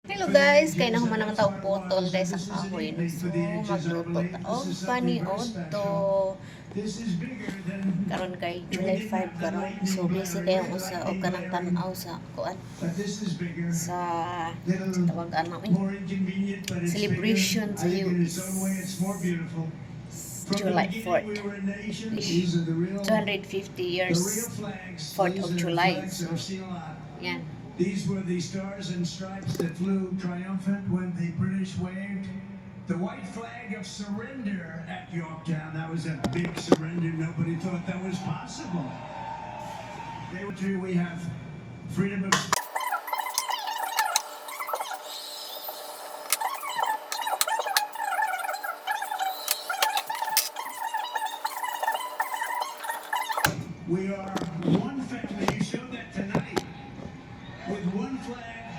Hello guys, kay na human naman taong putol dahil sa kahoy. So, magluto taong paniod to. Karon kay July 5 karon. So, busy kayong usa o kanang tanaw sa kuan. Sa tawagan namin. Celebration sa US. July 4th. 250 years 4th of July. So, yan. These were the stars and stripes that flew triumphant when the British waved the white flag of surrender at Yorktown. That was a big surrender. Nobody thought that was possible. We have freedom of... We are one family. You showed that tonight. With one flag,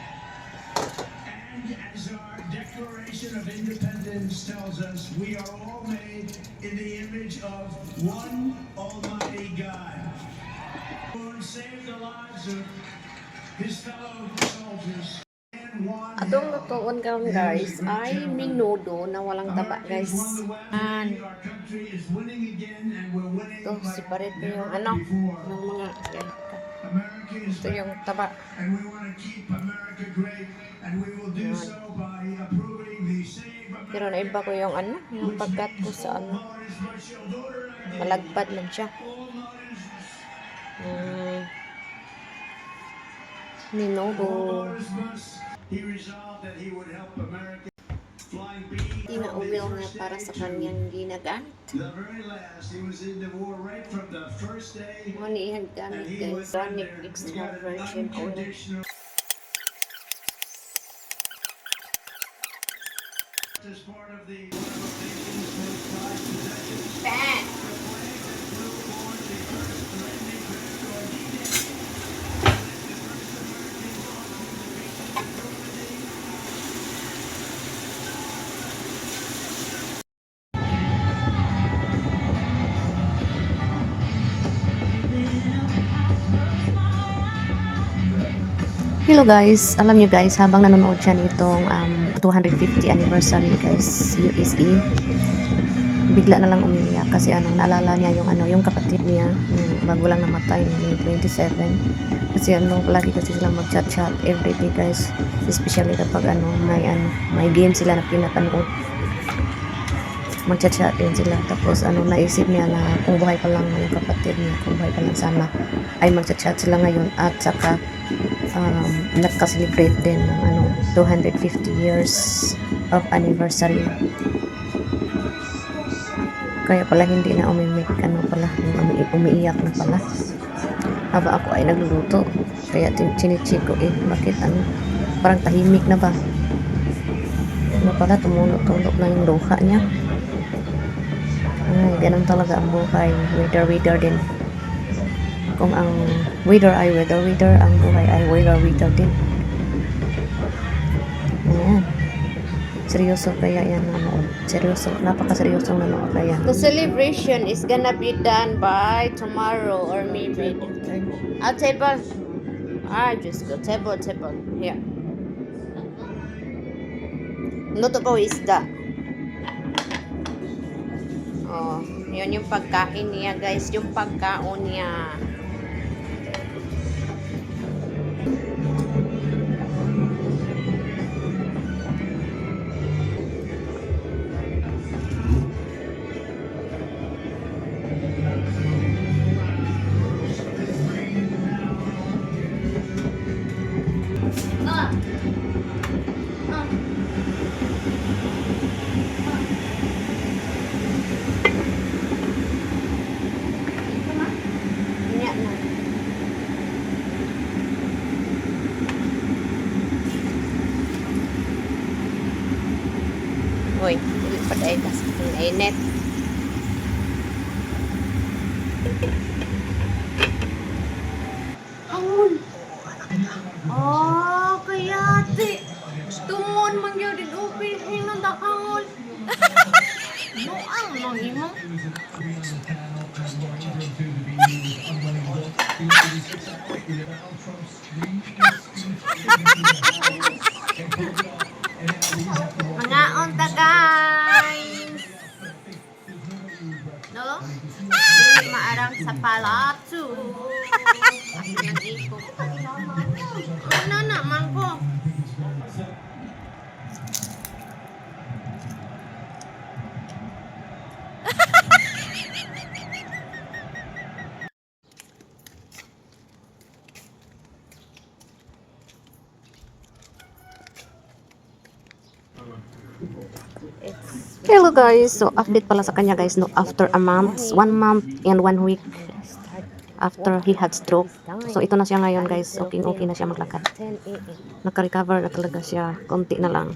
and as our Declaration of Independence tells us, we are all made in the image of one Almighty God. Who saved the lives of his fellow soldiers. Atong lutuon karon guys ay minudo na walang taba guys. Ito, separate ko yung ano, ng mga ito yung taba. Pero naiba ko yung ano, yung pagkat ko sa ano. Malagpad man siya. Minudo. Tinauwil na para sa kanyang ginagamit. Maniihag gamit guys. Organic extra virgin oil. Pan! Hello guys, alam nyo guys, habang nanonood siya nitong 250 anniversary guys, USA, bigla na lang umiiyak kasi naalala niya yung kapatid niya, bago lang namatay ni 27. Kasi lagi kasi silang mag-chat everyday guys, especially kapag may game sila na pinapanood. Mag-chat din sila, tapos naisip niya na kung buhay pa lang yung kapatid niya, kung buhay pa lang sana ay mag-chat sila ngayon, at saka nagka-celebrate din ng 250 years of anniversary. Kaya pala hindi na umiiyak na pala haba ako ay nagluluto. Kaya chinicheck ko bakit parang tahimik na ba, pala tumulog na yung luha niya. Ganun talaga ang buhay, weather din. Kung ang weather ay weather, ang buhay ay weather din. Ayan. Seryoso kaya yan nanood. Seryoso, napakaseryosong nanood kaya. The celebration is gonna be done by tomorrow or maybe table. Just go table. Here. Luto pa isda. Oh, yun yung pagkain niya guys, yung pagkaon niya. Uy, ulit pa dahil kasi init. Hangon! Kaya ate, tumon man yun din upin, hinang hangon. Noang manghimong. Mga unta guys. No? Dili maarang sa palatu. Ang iko. Ano na mangko? Hello guys, so update pala sa kanya guys, no, after a month, 1 month and 1 week after he had stroke. So ito na siya ngayon guys, okay na siya maglakad. Naka-recover na talaga siya, konti na lang.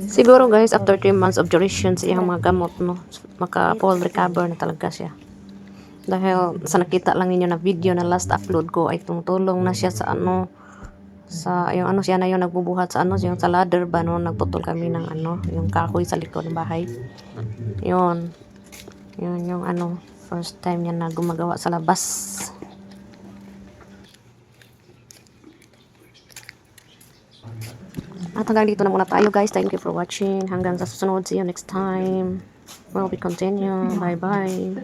Siguro guys, after 3 months of duration sa iyang mga gamot, no, maka-full recover na talaga siya. Dahil sa nakita lang ninyo na video na last upload ko ay tumutulong na siya sa ano, sa yung ano siya na yung nagbubuhat sa ano yung sa ladder ba no, nagputol kami ng ano yung kahoy sa likod ng bahay. Yun yung ano first time niya na gumagawa sa labas. At hanggang dito na muna tayo guys, thank you for watching, hanggang sa susunod, see you next time, will be continue, bye bye.